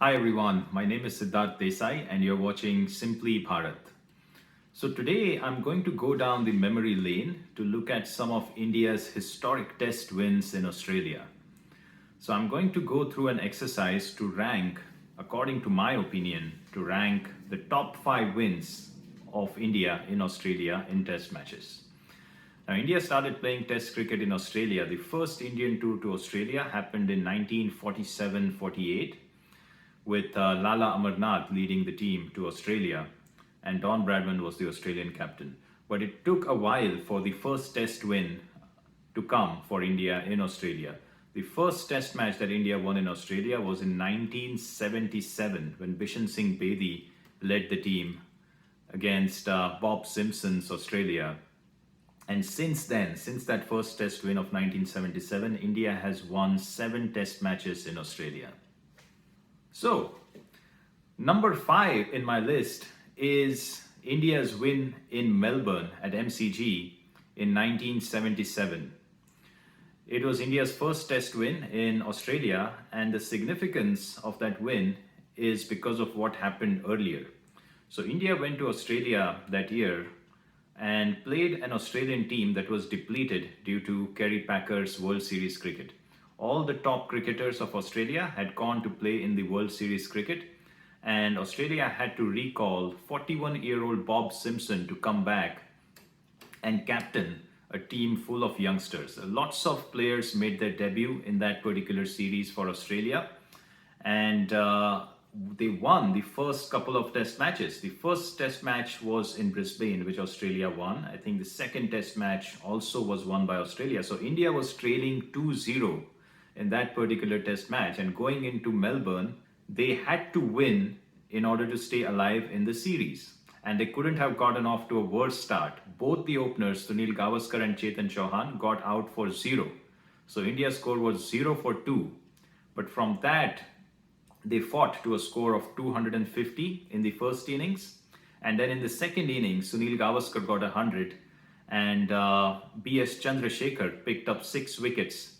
Hi everyone, my name is Siddharth Desai and you're watching Simply Bharat. So today I'm going to go down the memory lane to look at some of India's historic test wins in Australia. So I'm going to go through an exercise to rank, according to my opinion, to rank the top 5 wins of India in Australia in test matches. Now, India started playing Test cricket in Australia. The first Indian tour to Australia happened in 1947-48 with Lala Amarnath leading the team to Australia, and Don Bradman was the Australian captain. But it took a while for the first Test win to come for India in Australia. The first Test match that India won in Australia was in 1977 when Bishan Singh Bedi led the team against Bob Simpson's Australia. And since then, since that first Test win of 1977, India has won 7 Test matches in Australia. So, number 5 in my list is India's win in Melbourne at MCG in 1977. It was India's first Test win in Australia, and the significance of that win is because of what happened earlier. So, India went to Australia that year and played an Australian team that was depleted due to Kerry Packer's World Series cricket. All the top cricketers of Australia had gone to play in the World Series cricket, and Australia had to recall 41-year-old Bob Simpson to come back and captain a team full of youngsters. Lots of players made their debut in that particular series for Australia, and they won the first couple of test matches. The first test match was in Brisbane, which Australia won. I think the second test match also was won by Australia. So India was trailing 2-0 in that particular test match, and going into Melbourne, they had to win in order to stay alive in the series. And they couldn't have gotten off to a worse start. Both the openers, Sunil Gavaskar and Chetan Chauhan, got out for 0. So India's score was 0 for 2. But from that, they fought to a score of 250 in the first innings. And then in the second innings, Sunil Gavaskar got 100 and B.S. Chandrasekhar picked up 6 wickets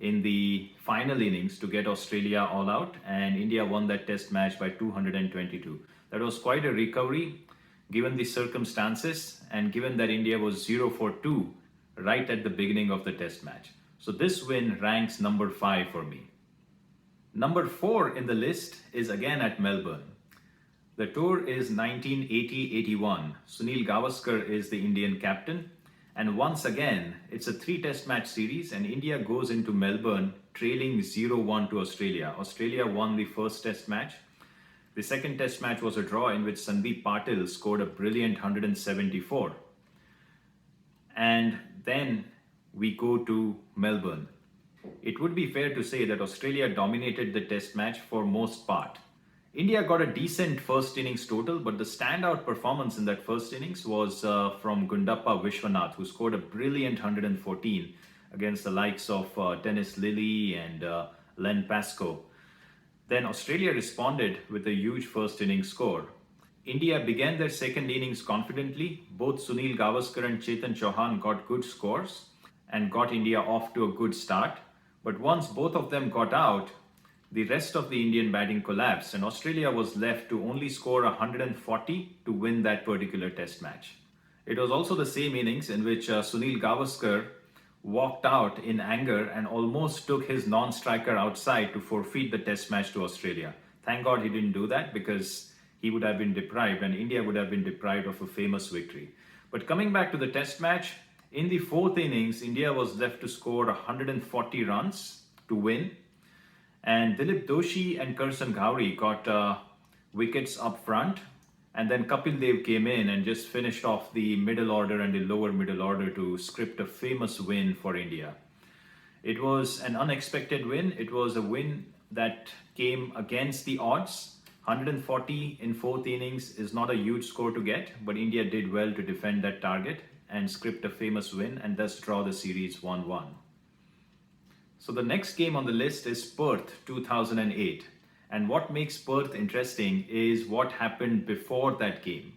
in the final innings to get Australia all out, and India won that test match by 222. That was quite a recovery given the circumstances and given that India was 0 for 2 right at the beginning of the test match. So this win ranks number 5 for me. Number 4 in the list is again at Melbourne. The tour is 1980-81. Sunil Gavaskar is the Indian captain. And once again, it's a 3-test match series, and India goes into Melbourne trailing 0-1 to Australia. Australia won the first test match. The second test match was a draw in which Sandeep Patil scored a brilliant 174. And then we go to Melbourne. It would be fair to say that Australia dominated the test match for most part. India got a decent first innings total, but the standout performance in that first innings was from Gundappa Vishwanath, who scored a brilliant 114 against the likes of Dennis Lilly and Len Pascoe. Then Australia responded with a huge first innings score. India began their second innings confidently. Both Sunil Gavaskar and Chetan Chauhan got good scores and got India off to a good start. But once both of them got out, the rest of the Indian batting collapsed, and Australia was left to only score 140 to win that particular test match. It was also the same innings in which Sunil Gavaskar walked out in anger and almost took his non-striker outside to forfeit the test match to Australia. Thank God he didn't do that, because he would have been deprived and India would have been deprived of a famous victory. But coming back to the test match, in the fourth innings, India was left to score 140 runs to win. And Dilip Doshi and Karsan Ghauri got wickets up front. And then Kapil Dev came in and just finished off the middle order and the lower middle order to script a famous win for India. It was an unexpected win. It was a win that came against the odds. 140 in fourth innings is not a huge score to get, but India did well to defend that target and script a famous win and thus draw the series 1-1. So the next game on the list is Perth 2008. And what makes Perth interesting is what happened before that game.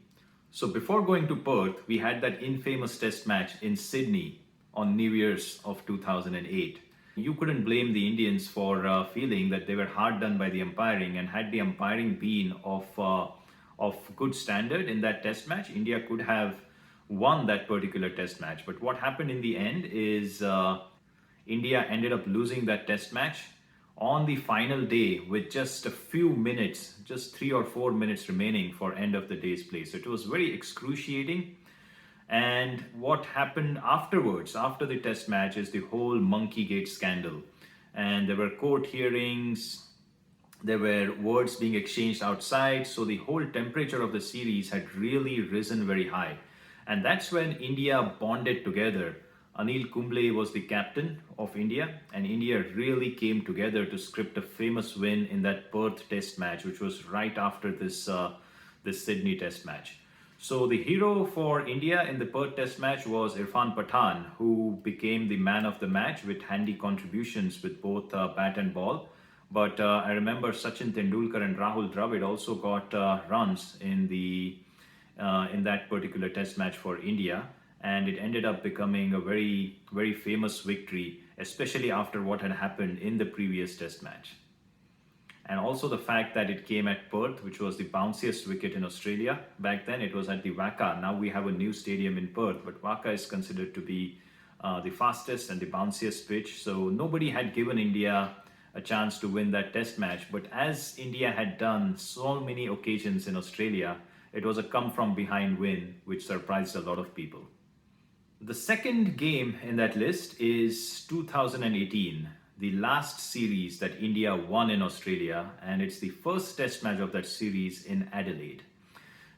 So before going to Perth, we had that infamous test match in Sydney on New Year's of 2008. You couldn't blame the Indians for feeling that they were hard done by the umpiring, and had the umpiring been of good standard in that test match, India could have won that particular test match. But what happened in the end is India ended up losing that test match on the final day with just a few minutes, just 3 or 4 minutes remaining for end of the day's play. So it was very excruciating. And what happened afterwards, after the test match, is the whole Monkey Gate scandal. And there were court hearings, there were words being exchanged outside. So the whole temperature of the series had really risen very high. And that's when India bonded together. Anil Kumble was the captain of India, and India really came together to script a famous win in that Perth Test match, which was right after this Sydney Test match. So the hero for India in the Perth Test match was Irfan Pathan, who became the man of the match with handy contributions with both bat and ball. But I remember Sachin Tendulkar and Rahul Dravid also got runs in that particular Test match for India, and it ended up becoming a very very famous victory, especially after what had happened in the previous Test match. And also the fact that it came at Perth, which was the bounciest wicket in Australia. Back then it was at the WACA. Now we have a new stadium in Perth, but WACA is considered to be the fastest and the bounciest pitch. So nobody had given India a chance to win that test match. But as India had done so many occasions in Australia, it was a come from behind win, which surprised a lot of people. The second game in that list is 2018, the last series that India won in Australia, and it's the first test match of that series in Adelaide.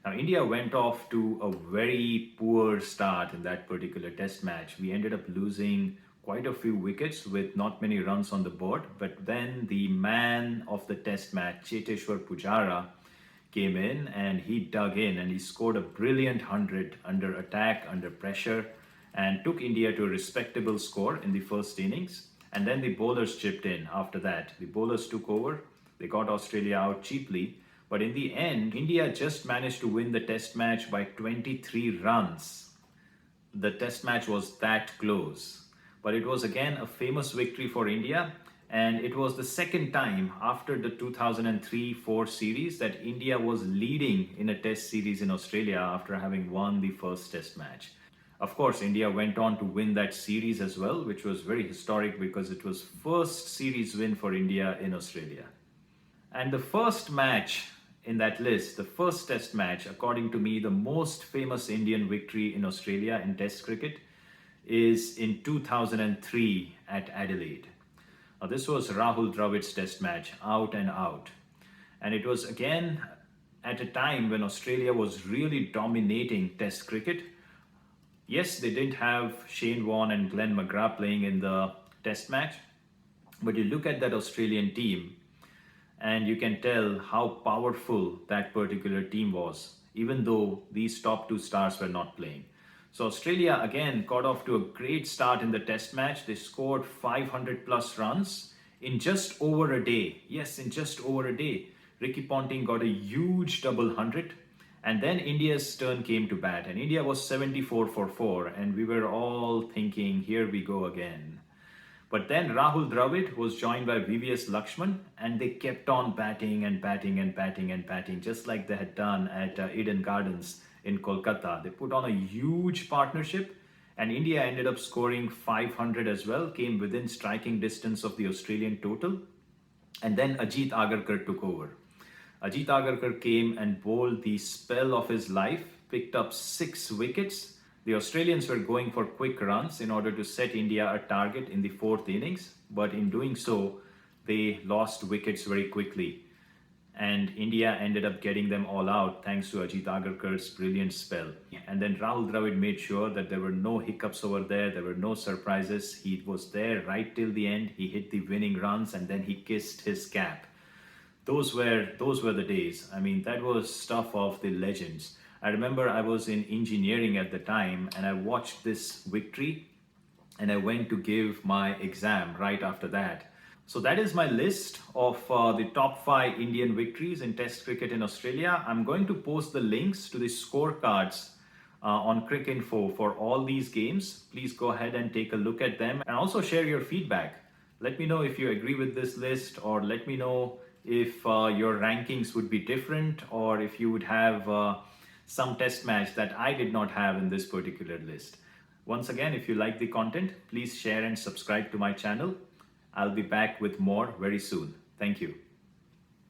Now, India went off to a very poor start in that particular test match. We ended up losing quite a few wickets with not many runs on the board, but then the man of the test match, Cheteshwar Pujara, came in and he dug in and he scored a brilliant 100 under attack, under pressure, and took India to a respectable score in the first innings. And then the bowlers chipped in after that. The bowlers took over, they got Australia out cheaply, but in the end, India just managed to win the test match by 23 runs. The test match was that close. But it was again a famous victory for India, and it was the second time after the 2003-4 series that India was leading in a test series in Australia after having won the first test match. Of course, India went on to win that series as well, which was very historic because it was first series win for India in Australia. And the first match in that list, the first test match, according to me, the most famous Indian victory in Australia in test cricket, is in 2003 at Adelaide. Now, this was Rahul Dravid's test match, out and out. And it was again at a time when Australia was really dominating test cricket. Yes, they didn't have Shane Warne and Glenn McGrath playing in the test match, but you look at that Australian team and you can tell how powerful that particular team was, even though these top two stars were not playing. So Australia again got off to a great start in the test match. They scored 500 plus runs in just over a day. Yes, in just over a day. Ricky Ponting got a huge double 100. And then India's turn came to bat, and India was 74 for 4, and we were all thinking, here we go again. But then Rahul Dravid was joined by VVS Lakshman, and they kept on batting and batting and batting and batting, just like they had done at Eden Gardens in Kolkata. They put on a huge partnership, and India ended up scoring 500 as well, came within striking distance of the Australian total, and then Ajit Agarkar took over. Ajit Agarkar came and bowled the spell of his life, picked up 6 wickets. The Australians were going for quick runs in order to set India a target in the 4th innings, but in doing so, they lost wickets very quickly. And India ended up getting them all out thanks to Ajit Agarkar's brilliant spell. And then Rahul Dravid made sure that there were no hiccups over there were no surprises. He was there right till the end. He hit the winning runs and then he kissed his cap. Those were the days. I mean, that was stuff of the legends. I remember I was in engineering at the time and I watched this victory and I went to give my exam right after that. So that is my list of the top 5 Indian victories in Test cricket in Australia. I'm going to post the links to the scorecards on Cricinfo for all these games. Please go ahead and take a look at them and also share your feedback. Let me know if you agree with this list, or let me know if your rankings would be different, or if you would have some test match that I did not have in this particular list. Once again, if you like the content, please share and subscribe to my channel. I'll be back with more very soon. Thank you.